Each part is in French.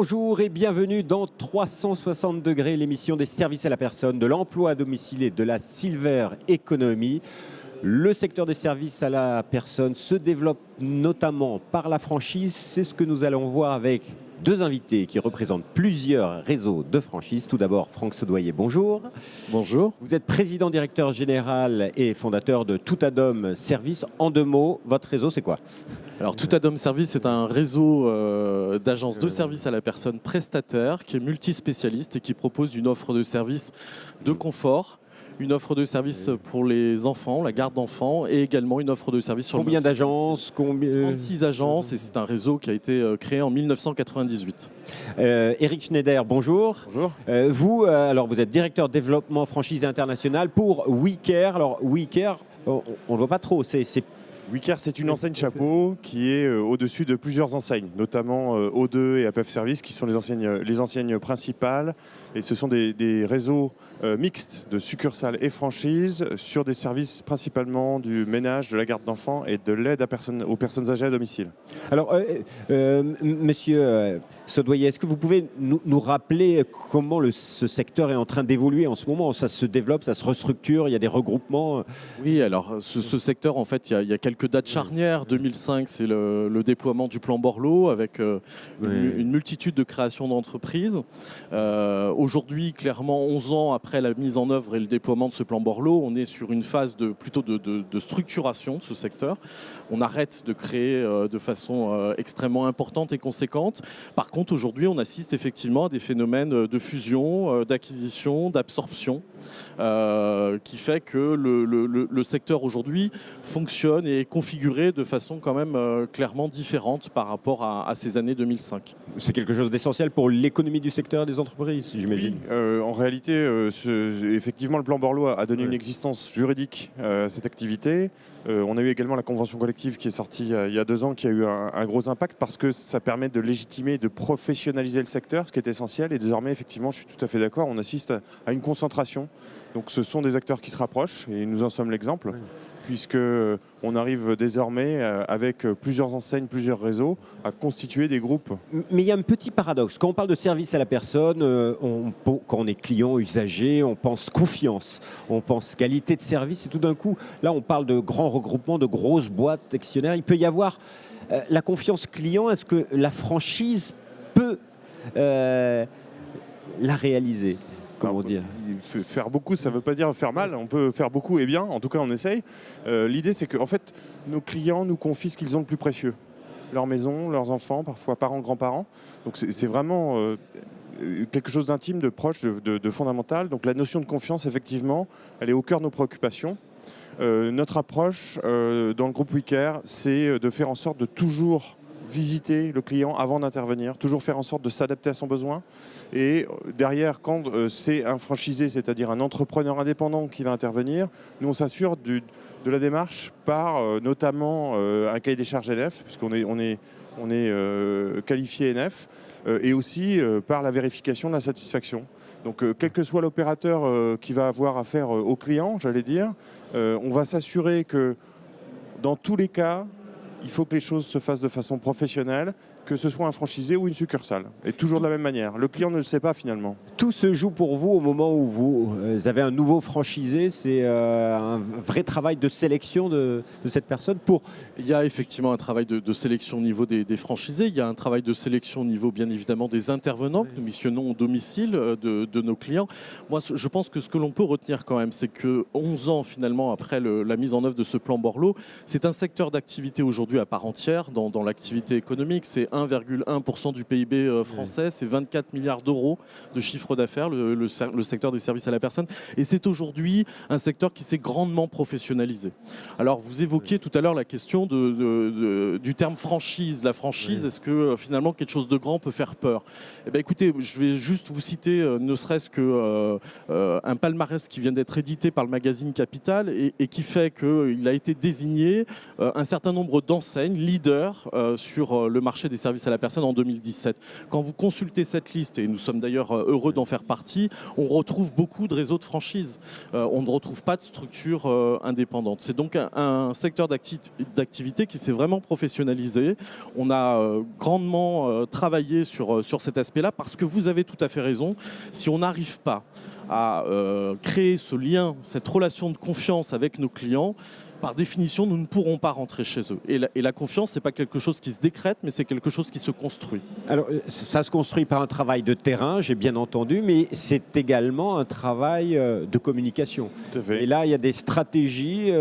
Bonjour et bienvenue dans 360 degrés, l'émission des services à la personne, de l'emploi à domicile et de la Silver Economy. Le secteur des services à la personne se développe notamment par la franchise. C'est ce que nous allons voir avec deux invités qui représentent plusieurs réseaux de franchise. Tout d'abord, Franck Saudoyer, bonjour. Bonjour. Vous êtes président, directeur général et fondateur de Toutadom Service. En deux mots, votre réseau, c'est quoi ? Alors Toutadom Service est un réseau d'agences de services à la personne prestataire qui est multispécialiste et qui propose une offre de services de confort, une offre de services pour les enfants, la garde d'enfants, et également une offre de services sur Combien le maintien. d'agences 36 agences, et c'est un réseau qui a été créé en 1998. Eric Schneider, bonjour. Bonjour. Vous êtes directeur développement franchise internationale pour WeCare. Alors WeCare, on ne le voit pas trop, c'est WeCare, c'est une enseigne chapeau qui est au-dessus de plusieurs enseignes, notamment O2 et APF Service, qui sont les enseignes principales. Et ce sont des réseaux mixtes de succursales et franchises sur des services principalement du ménage, de la garde d'enfants et de l'aide aux personnes âgées à domicile. Alors, monsieur Saudoyer, est-ce que vous pouvez nous rappeler comment ce secteur est en train d'évoluer en ce moment ? Ça se développe, ça se restructure, il y a des regroupements. Oui, alors ce secteur, en fait, il y a quelques dates charnières. 2005, c'est le déploiement du plan Borloo avec une multitude de créations d'entreprises. Aujourd'hui, clairement, 11 ans après la mise en œuvre et le déploiement de ce plan Borloo, on est sur une phase plutôt de structuration de ce secteur. On arrête de créer de façon extrêmement importante et conséquente. Par contre, aujourd'hui, on assiste effectivement à des phénomènes de fusion, d'acquisition, d'absorption, qui fait que le secteur aujourd'hui fonctionne et est configuré de façon quand même clairement différente par rapport à ces années 2005. C'est quelque chose d'essentiel pour l'économie du secteur des entreprises, j'imagine. Oui, en réalité, effectivement, le plan Borloo a donné une existence juridique à cette activité. On a eu également la convention collective qui est sortie il y a 2 ans, qui a eu un gros impact parce que ça permet de légitimer, de professionnaliser le secteur, ce qui est essentiel. Et désormais, effectivement, je suis tout à fait d'accord, on assiste à une concentration. Donc ce sont des acteurs qui se rapprochent et nous en sommes l'exemple. Oui. Puisqu'on arrive désormais, avec plusieurs enseignes, plusieurs réseaux, à constituer des groupes. Mais il y a un petit paradoxe. Quand on parle de service à la personne, quand on est client, usager, on pense confiance, on pense qualité de service. Et tout d'un coup, là, on parle de grands regroupements, de grosses boîtes actionnaires. Il peut y avoir la confiance client. Est-ce que la franchise peut la réaliser ? Comment dire ? Faire beaucoup, ça ne veut pas dire faire mal. On peut faire beaucoup et bien. En tout cas, on essaye. L'idée, c'est que en fait, nos clients nous confient ce qu'ils ont de plus précieux. Leur maison, leurs enfants, parfois parents, grands-parents. Donc c'est vraiment quelque chose d'intime, de proche, de fondamental. Donc la notion de confiance, effectivement, elle est au cœur de nos préoccupations. Notre approche dans le groupe WeCare, c'est de faire en sorte de toujours visiter le client avant d'intervenir, toujours faire en sorte de s'adapter à son besoin. Et derrière, quand c'est un franchisé, c'est-à-dire un entrepreneur indépendant qui va intervenir, nous on s'assure de la démarche par notamment un cahier des charges NF, puisqu'on est qualifié NF, et aussi par la vérification de la satisfaction. Donc quel que soit l'opérateur qui va avoir affaire au client, j'allais dire, on va s'assurer que dans tous les cas, il faut que les choses se fassent de façon professionnelle, que ce soit un franchisé ou une succursale. Et toujours de la même manière. Le client ne le sait pas finalement. Tout se joue pour vous au moment où vous avez un nouveau franchisé. C'est un vrai travail de sélection de cette personne pour... Il y a effectivement un travail de sélection au niveau des franchisés. Il y a un travail de sélection au niveau, bien évidemment, des intervenants que nous missionnons au domicile de nos clients. Moi, je pense que ce que l'on peut retenir quand même, c'est que 11 ans finalement après la mise en œuvre de ce plan Borloo, c'est un secteur d'activité aujourd'hui à part entière dans l'activité économique. C'est 1,1% du PIB français, c'est 24 milliards d'euros de chiffre d'affaires, le secteur des services à la personne. Et c'est aujourd'hui un secteur qui s'est grandement professionnalisé. Alors, vous évoquiez tout à l'heure la question du terme franchise. La franchise, est-ce que finalement quelque chose de grand peut faire peur ? Eh bien, écoutez, je vais juste vous citer ne serait-ce qu'un palmarès qui vient d'être édité par le magazine Capital et qui fait qu'il a été désigné un certain nombre d'enseignes leaders sur le marché des services à la personne en 2017. Quand vous consultez cette liste, et nous sommes d'ailleurs heureux d'en faire partie, on retrouve beaucoup de réseaux de franchise. On ne retrouve pas de structures indépendantes. C'est donc un secteur d'activité qui s'est vraiment professionnalisé. On a grandement travaillé sur cet aspect-là parce que vous avez tout à fait raison. Si on n'arrive pas à créer ce lien, cette relation de confiance avec nos clients, par définition, nous ne pourrons pas rentrer chez eux. Et la confiance, ce n'est pas quelque chose qui se décrète, mais c'est quelque chose qui se construit. Alors, ça se construit par un travail de terrain, j'ai bien entendu, mais c'est également un travail de communication. Tout à fait. Et là, il y a des stratégies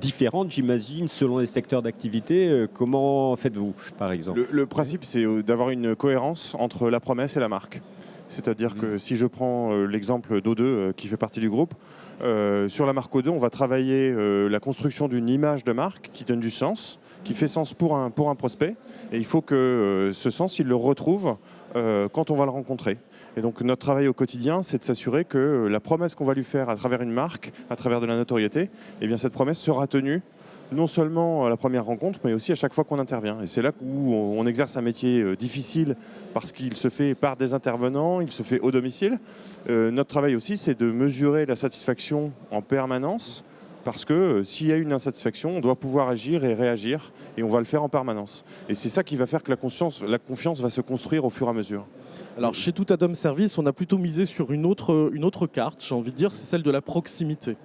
différentes, j'imagine, selon les secteurs d'activité. Comment faites-vous, par exemple? Le principe, c'est d'avoir une cohérence entre la promesse et la marque. C'est-à-dire que si je prends l'exemple d'O2 qui fait partie du groupe, sur la marque O2, on va travailler la construction d'une image de marque qui donne du sens, qui fait sens pour un prospect. Et il faut que ce sens, il le retrouve quand on va le rencontrer. Et donc notre travail au quotidien, c'est de s'assurer que la promesse qu'on va lui faire à travers une marque, à travers de la notoriété, eh bien, cette promesse sera tenue non seulement à la première rencontre, mais aussi à chaque fois qu'on intervient. Et c'est là où on exerce un métier difficile parce qu'il se fait par des intervenants, il se fait au domicile. Notre travail aussi, c'est de mesurer la satisfaction en permanence parce que s'il y a une insatisfaction, on doit pouvoir agir et réagir et on va le faire en permanence. Et c'est ça qui va faire que la confiance va se construire au fur et à mesure. Alors chez Tout Adam Service, on a plutôt misé sur une autre carte, j'ai envie de dire, c'est celle de la proximité.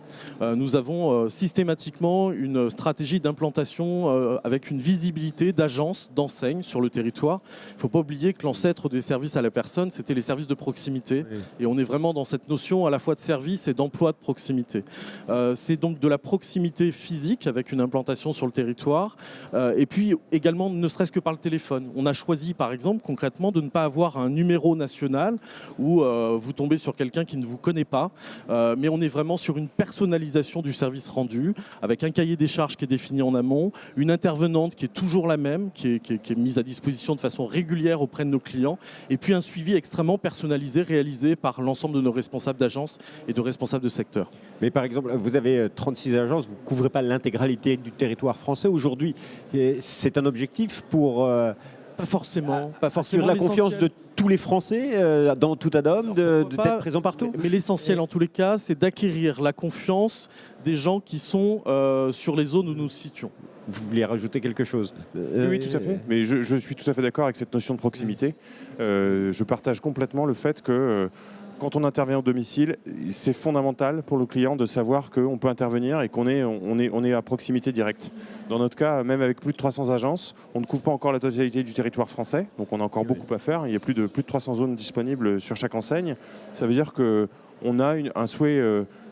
Nous avons systématiquement une stratégie d'implantation avec une visibilité d'agence, d'enseigne sur le territoire. Il ne faut pas oublier que l'ancêtre des services à la personne, c'était les services de proximité. Oui. Et on est vraiment dans cette notion à la fois de service et d'emploi de proximité. C'est donc de la proximité physique avec une implantation sur le territoire. Et puis également, ne serait-ce que par le téléphone. On a choisi par exemple concrètement de ne pas avoir un numéro national où vous tombez sur quelqu'un qui ne vous connaît pas, mais on est vraiment sur une personnalisation du service rendu avec un cahier des charges qui est défini en amont, une intervenante qui est toujours la même, qui est mise à disposition de façon régulière auprès de nos clients, et puis un suivi extrêmement personnalisé réalisé par l'ensemble de nos responsables d'agence et de responsables de secteur. Mais par exemple, vous avez 36 agences, vous ne couvrez pas l'intégralité du territoire français aujourd'hui. C'est un objectif pour... Pas forcément. Sur la confiance de tous les Français dans Tout Adam, d'être présent partout. Mais l'essentiel en tous les cas, c'est d'acquérir la confiance des gens qui sont sur les zones où nous nous situons. Vous vouliez rajouter quelque chose? Oui, tout à fait. Mais je suis tout à fait d'accord avec cette notion de proximité. Je partage complètement le fait que quand on intervient au domicile, c'est fondamental pour le client de savoir qu'on peut intervenir et qu'on est à proximité directe. Dans notre cas, même avec plus de 300 agences, on ne couvre pas encore la totalité du territoire français, donc on a encore beaucoup à faire. Il y a plus de 300 zones disponibles sur chaque enseigne. Ça veut dire qu'on a un souhait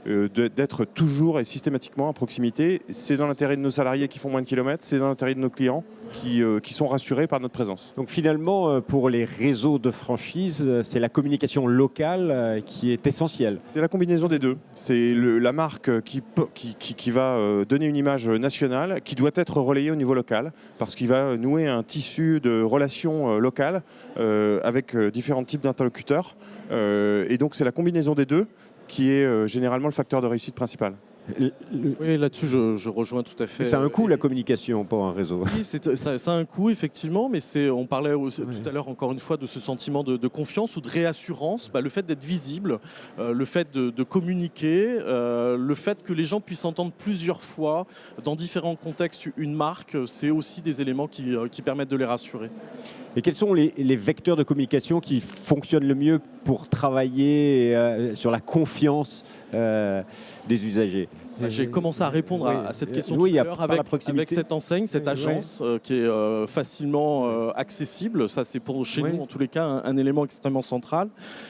d'être toujours et systématiquement à proximité. C'est dans l'intérêt de nos salariés qui font moins de kilomètres, c'est dans l'intérêt de nos clients qui sont rassurés par notre présence. Donc finalement, pour les réseaux de franchise, c'est la communication locale qui est essentielle. C'est la combinaison des deux. C'est la marque qui va donner une image nationale, qui doit être relayée au niveau local, parce qu'il va nouer un tissu de relations locales avec différents types d'interlocuteurs. Et donc c'est la combinaison des deux qui est généralement le facteur de réussite principal. Oui, là-dessus, je rejoins tout à fait. Ça a un coût, la communication, pour un réseau. Oui, ça a un coût, effectivement, mais on parlait aussi, tout à l'heure, encore une fois, de ce sentiment de confiance ou de réassurance. Le fait d'être visible, le fait de communiquer, le fait que les gens puissent entendre plusieurs fois, dans différents contextes, une marque, c'est aussi des éléments qui permettent de les rassurer. Et quels sont les vecteurs de communication qui fonctionnent le mieux pour travailler sur la confiance des usagers? J'ai commencé à répondre à cette question tout à l'heure avec cette enseigne, cette agence qui est facilement accessible. Ça, c'est pour chez nous, en tous les cas, un élément extrêmement central.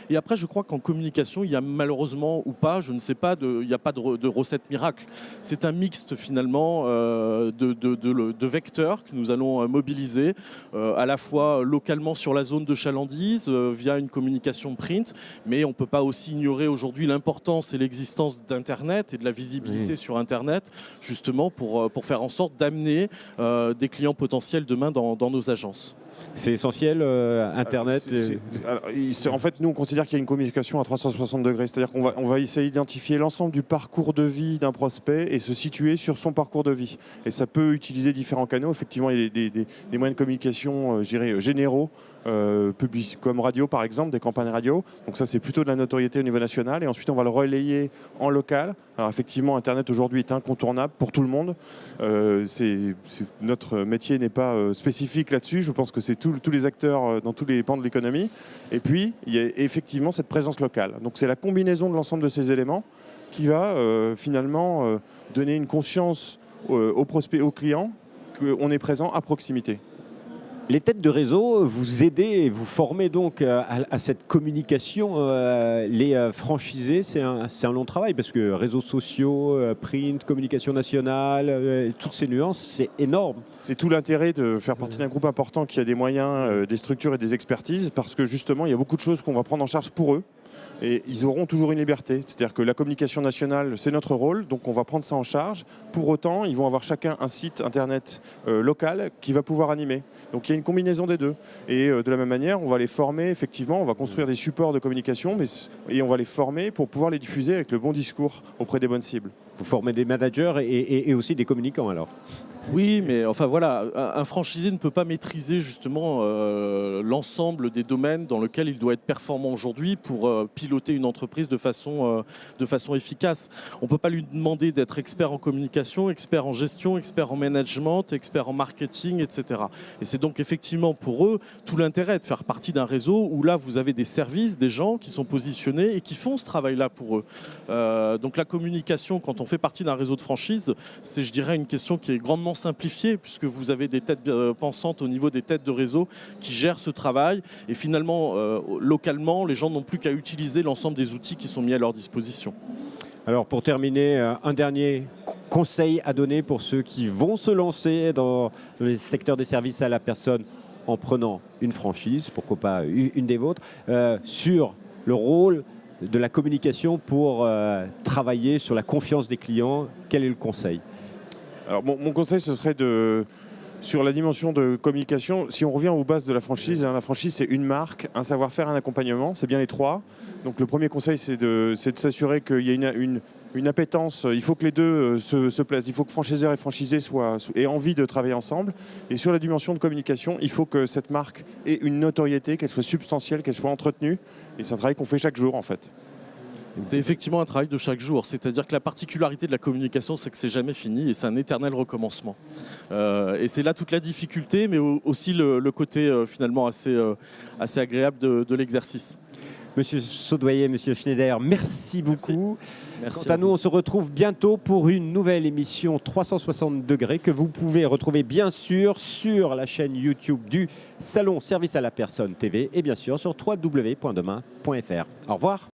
Et après, je crois qu'en communication, il y a malheureusement ou pas, je ne sais pas, il n'y a pas de recette miracle. C'est un mixte finalement de vecteurs que nous allons mobiliser à la fois localement sur la zone de chalandise via une communication print, mais on ne peut pas aussi ignorer aujourd'hui l'importance et l'existence d'Internet et de la visibilité sur Internet, justement pour faire en sorte d'amener des clients potentiels demain dans nos agences. C'est essentiel, Internet. En fait, nous, on considère qu'il y a une communication à 360 degrés. C'est-à-dire qu'on va essayer d'identifier l'ensemble du parcours de vie d'un prospect et se situer sur son parcours de vie. Et ça peut utiliser différents canaux. Effectivement, il y a des moyens de communication, je dirais, généraux, comme radio, par exemple, des campagnes radio. Donc ça, c'est plutôt de la notoriété au niveau national. Et ensuite, on va le relayer en local. Alors effectivement, Internet aujourd'hui est incontournable pour tout le monde. Notre métier n'est pas spécifique là-dessus. Je pense que c'est tous les acteurs dans tous les pans de l'économie. Et puis, il y a effectivement cette présence locale. Donc c'est la combinaison de l'ensemble de ces éléments qui va finalement donner une conscience aux prospects, aux clients, qu'on est présent à proximité. Les têtes de réseau, vous aidez et vous formez donc à cette communication. Les franchisés, c'est un long travail parce que réseaux sociaux, print, communication nationale, toutes ces nuances, c'est énorme. C'est tout l'intérêt de faire partie d'un groupe important qui a des moyens, des structures et des expertises parce que justement, il y a beaucoup de choses qu'on va prendre en charge pour eux. Et ils auront toujours une liberté. C'est-à-dire que la communication nationale, c'est notre rôle, donc on va prendre ça en charge. Pour autant, ils vont avoir chacun un site internet local qui va pouvoir animer. Donc il y a une combinaison des deux. Et de la même manière, on va les former, effectivement, on va construire des supports de communication et on va les former pour pouvoir les diffuser avec le bon discours auprès des bonnes cibles. Vous formez des managers et aussi des communicants alors? Oui, mais enfin voilà, un franchisé ne peut pas maîtriser justement l'ensemble des domaines dans lesquels il doit être performant aujourd'hui pour piloter une entreprise de façon efficace. On ne peut pas lui demander d'être expert en communication, expert en gestion, expert en management, expert en marketing, etc. Et c'est donc effectivement pour eux tout l'intérêt de faire partie d'un réseau où là vous avez des services, des gens qui sont positionnés et qui font ce travail-là pour eux. Donc la communication, quand on fait partie d'un réseau de franchise, c'est, je dirais, une question qui est grandement simplifiée puisque vous avez des têtes pensantes au niveau des têtes de réseau qui gèrent ce travail et finalement localement les gens n'ont plus qu'à utiliser l'ensemble des outils qui sont mis à leur disposition. Alors pour terminer, un dernier conseil à donner pour ceux qui vont se lancer dans les secteurs des services à la personne en prenant une franchise, pourquoi pas une des vôtres, sur le rôle de la communication pour travailler sur la confiance des clients. Quel est le conseil? Alors mon conseil, ce serait sur la dimension de communication, si on revient aux bases de la franchise, la franchise c'est une marque, un savoir-faire, un accompagnement, c'est bien les trois. Donc le premier conseil c'est de s'assurer qu'il y a une appétence, il faut que les deux se plaisent, il faut que franchiseur et franchisé aient envie de travailler ensemble. Et sur la dimension de communication, il faut que cette marque ait une notoriété, qu'elle soit substantielle, qu'elle soit entretenue. Et c'est un travail qu'on fait chaque jour en fait. C'est effectivement un travail de chaque jour. C'est-à-dire que la particularité de la communication, c'est que c'est jamais fini et c'est un éternel recommencement. Et c'est là toute la difficulté, mais aussi le côté finalement assez agréable de l'exercice. Monsieur Saudoyer, Monsieur Schneider, merci beaucoup. Merci. Quant à nous, on se retrouve bientôt pour une nouvelle émission 360 degrés que vous pouvez retrouver bien sûr sur la chaîne YouTube du Salon Service à la Personne TV et bien sûr sur www.demain.fr. Au revoir.